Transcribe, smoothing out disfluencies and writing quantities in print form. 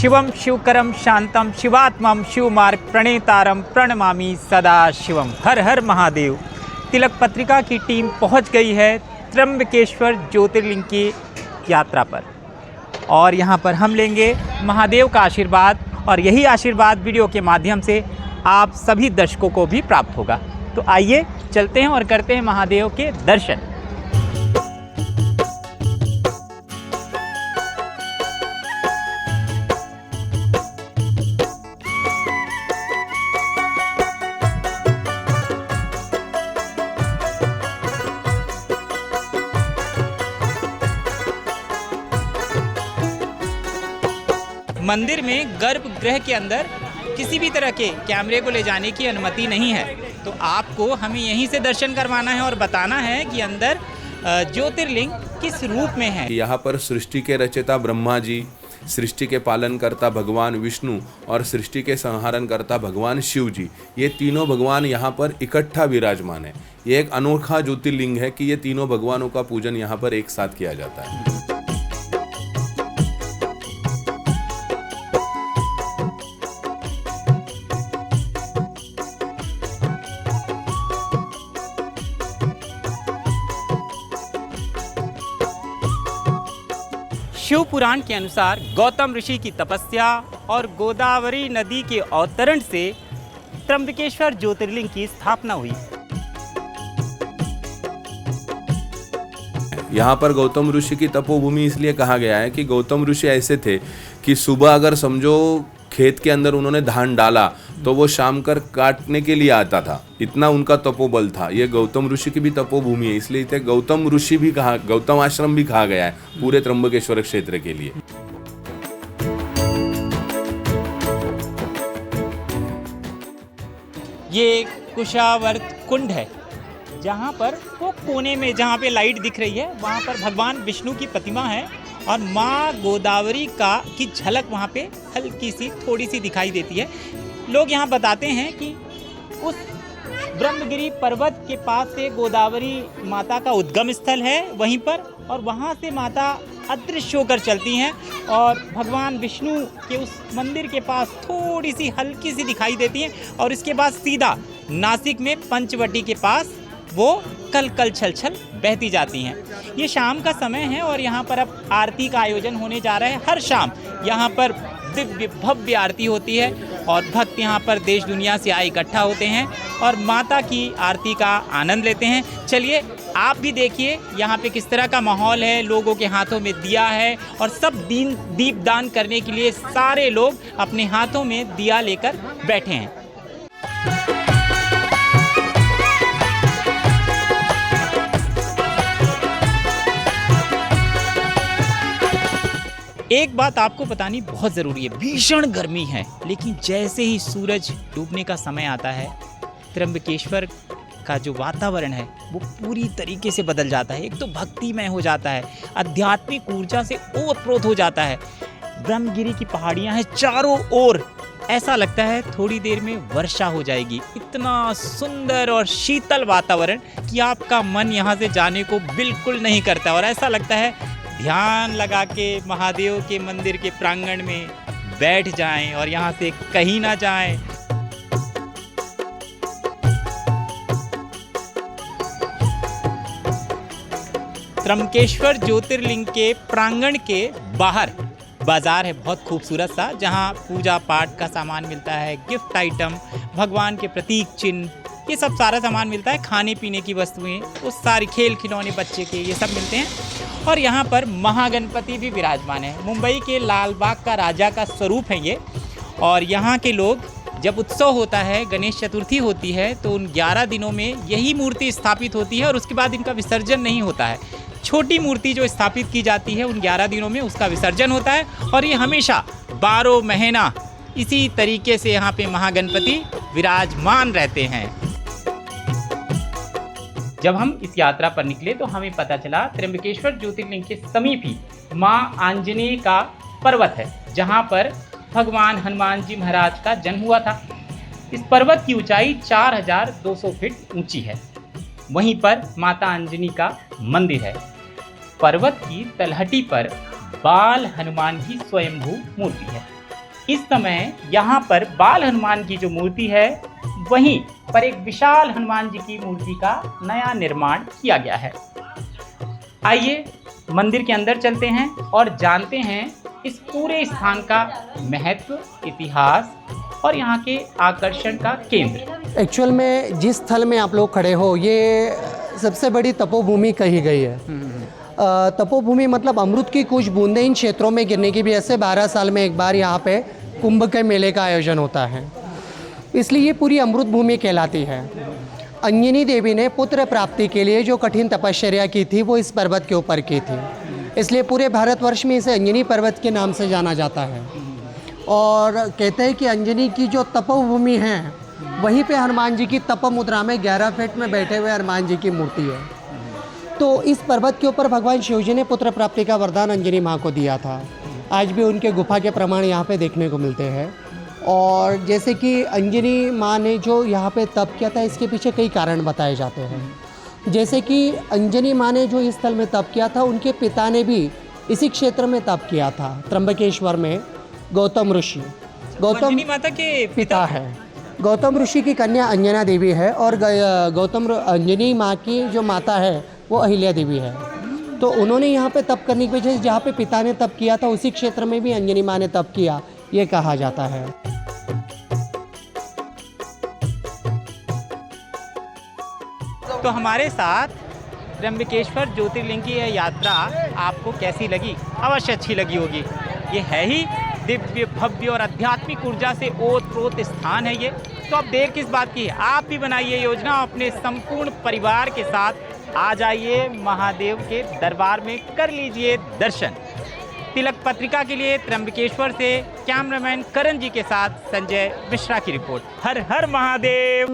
शिवम शिवकरम शांतम शिवात्मम शिवमार्ग प्रणेतारम प्रणमामि सदा शिवम। हर हर महादेव। तिलक पत्रिका की टीम पहुंच गई है त्र्यंबकेश्वर ज्योतिर्लिंग की यात्रा पर और यहां पर हम लेंगे महादेव का आशीर्वाद और यही आशीर्वाद वीडियो के माध्यम से आप सभी दर्शकों को भी प्राप्त होगा। तो आइए चलते हैं और करते हैं महादेव के दर्शन। मंदिर में गर्भगृह के अंदर किसी भी तरह के कैमरे को ले जाने की अनुमति नहीं है, तो आपको हमें यहीं से दर्शन करवाना है और बताना है कि अंदर ज्योतिर्लिंग किस रूप में है। यहाँ पर सृष्टि के रचयिता ब्रह्मा जी, सृष्टि के पालन करता भगवान विष्णु और सृष्टि के संहारण करता भगवान शिव जी, ये तीनों भगवान यहाँ पर इकट्ठा विराजमान है। ये एक अनोखा ज्योतिर्लिंग है कि ये तीनों भगवानों का पूजन यहाँ पर एक साथ किया जाता है। शिव पुराण के अनुसार गौतम ऋषि की तपस्या और गोदावरी नदी के अवतरण से त्र्यंबकेश्वर ज्योतिर्लिंग की स्थापना हुई। यहाँ पर गौतम ऋषि की तपोभूमि इसलिए कहा गया है कि गौतम ऋषि ऐसे थे कि सुबह अगर समझो खेत के अंदर उन्होंने धान डाला तो वो शाम कर काटने के लिए आता था, इतना उनका तपोबल था। ये गौतम ऋषि की भी तपोभूमि है, इसलिए इसे गौतम ऋषि भी कहा, गौतम आश्रम भी कहा गया है पूरे त्र्यंबकेश्वर क्षेत्र के लिए। ये कुशावर्त कुंड है, जहाँ पर वो कोने में जहाँ पे लाइट दिख रही है वहाँ पर भगवान विष्णु की प्रतिमा है और माँ गोदावरी की झलक वहाँ पे हल्की सी थोड़ी सी दिखाई देती है। लोग यहाँ बताते हैं कि उस ब्रह्मगिरी पर्वत के पास से गोदावरी माता का उद्गम स्थल है वहीं पर, और वहाँ से माता अदृश्य होकर चलती हैं और भगवान विष्णु के उस मंदिर के पास थोड़ी सी हल्की सी दिखाई देती हैं और इसके बाद सीधा नासिक में पंचवटी के पास वो कल कल छल छल बहती जाती हैं। ये शाम का समय है और यहाँ पर अब आरती का आयोजन होने जा रहा है। हर शाम यहाँ पर दिव्य भव्य आरती होती है और भक्त यहाँ पर देश दुनिया से आए इकट्ठा होते हैं और माता की आरती का आनंद लेते हैं। चलिए आप भी देखिए यहाँ पे किस तरह का माहौल है। लोगों के हाथों में दिया है और सब दीपदान करने के लिए सारे लोग अपने हाथों में दिया लेकर बैठे हैं। एक बात आपको बतानी बहुत ज़रूरी है, भीषण गर्मी है, लेकिन जैसे ही सूरज डूबने का समय आता है त्र्यंबकेश्वर का जो वातावरण है वो पूरी तरीके से बदल जाता है। एक तो भक्तिमय हो जाता है, आध्यात्मिक ऊर्जा से ओतप्रोत हो जाता है। ब्रह्मगिरी की पहाड़ियां हैं चारों ओर, ऐसा लगता है थोड़ी देर में वर्षा हो जाएगी। इतना सुंदर और शीतल वातावरण कि आपका मन यहाँ से जाने को बिल्कुल नहीं करता और ऐसा लगता है ध्यान लगा के महादेव के मंदिर के प्रांगण में बैठ जाएं और यहाँ से कहीं ना जाएं। त्र्यंबकेश्वर ज्योतिर्लिंग के प्रांगण के बाहर बाजार है बहुत खूबसूरत सा, जहाँ पूजा पाठ का सामान मिलता है, गिफ्ट आइटम, भगवान के प्रतीक चिन्ह, ये सब सारा सामान मिलता है। खाने पीने की वस्तुएं, वो सारी खेल खिलौने बच्चे के, ये सब मिलते हैं। और यहाँ पर महागणपति भी विराजमान है। मुंबई के लाल बाग का राजा का स्वरूप है ये। और यहाँ के लोग जब उत्सव होता है, गणेश चतुर्थी होती है, तो उन 11 दिनों में यही मूर्ति स्थापित होती है और उसके बाद इनका विसर्जन नहीं होता है। छोटी मूर्ति जो स्थापित की जाती है उन 11 दिनों में उसका विसर्जन होता है और ये हमेशा 12 महीना इसी तरीके से यहाँ पे महागणपति विराजमान रहते हैं। जब हम इस यात्रा पर निकले तो हमें पता चला त्र्यंबकेश्वर ज्योतिर्लिंग के समीप ही माँ आंजनेय का पर्वत है, जहाँ पर भगवान हनुमान जी महाराज का जन्म हुआ था। इस पर्वत की ऊंचाई 4200 फीट ऊंची है। वहीं पर माता अंजनी का मंदिर है। पर्वत की तलहटी पर बाल हनुमान की स्वयंभू मूर्ति है। इस समय यहाँ पर बाल हनुमान की जो मूर्ति है, वहीं पर एक विशाल हनुमान जी की मूर्ति का नया निर्माण किया गया है। आइए मंदिर के अंदर चलते हैं और जानते हैं इस पूरे स्थान का महत्व, इतिहास और यहाँ के आकर्षण का केंद्र। एक्चुअल में जिस स्थल में आप लोग खड़े हो, ये सबसे बड़ी तपोभूमि कही गई है। तपोभूमि मतलब अमृत की कुछ बूंदें इन क्षेत्रों में गिरने की वजह से 12 साल में एक बार यहाँ पे कुंभ के मेले का आयोजन होता है, इसलिए ये पूरी अमृत भूमि कहलाती है। अंजनी देवी ने पुत्र प्राप्ति के लिए जो कठिन तपश्चर्या की थी वो इस पर्वत के ऊपर की थी, इसलिए पूरे भारतवर्ष में इसे अंजनी पर्वत के नाम से जाना जाता है। और कहते हैं कि अंजनी की जो तपोभूमि है वहीं पे हनुमान जी की तप मुद्रा में 11 फीट में बैठे हुए हनुमान जी की मूर्ति है। तो इस पर्वत के ऊपर भगवान शिव जी ने पुत्र प्राप्ति का वरदान अंजनी माँ को दिया था। आज भी उनके गुफा के प्रमाण यहाँ पे देखने को मिलते हैं। और जैसे कि अंजनी माँ ने जो यहाँ पे तप किया था, इसके पीछे कई कारण बताए जाते हैं। जैसे कि अंजनी माँ ने जो इस स्थल में तप किया था, उनके पिता ने भी इसी क्षेत्र में तप किया था, त्र्यंबकेश्वर में। गौतम ऋषि, गौतम अंजनी माता के पिता है। गौतम ऋषि की कन्या अंजना देवी है और अंजनी माँ की जो माता है वो अहिल्या देवी है। तो उन्होंने यहाँ पे तप करने की वजह से जहाँ पे पिता ने तप किया था उसी क्षेत्र में भी अंजनी माँ ने तप किया, ये कहा जाता है। तो हमारे साथ त्र्यंबकेश्वर ज्योतिर्लिंग की यह यात्रा आपको कैसी लगी? अवश्य अच्छी लगी होगी। ये है ही दिव्य, भव्य और आध्यात्मिक ऊर्जा से ओत-प्रोत स्थान है ये। तो अब देर किस बात की है, आप भी बनाइए योजना, अपने संपूर्ण परिवार के साथ आ जाइए महादेव के दरबार में, कर लीजिए दर्शन। तिलक पत्रिका के लिए त्र्यंबकेश्वर से कैमरामैन करण जी के साथ संजय मिश्रा की रिपोर्ट। हर हर महादेव।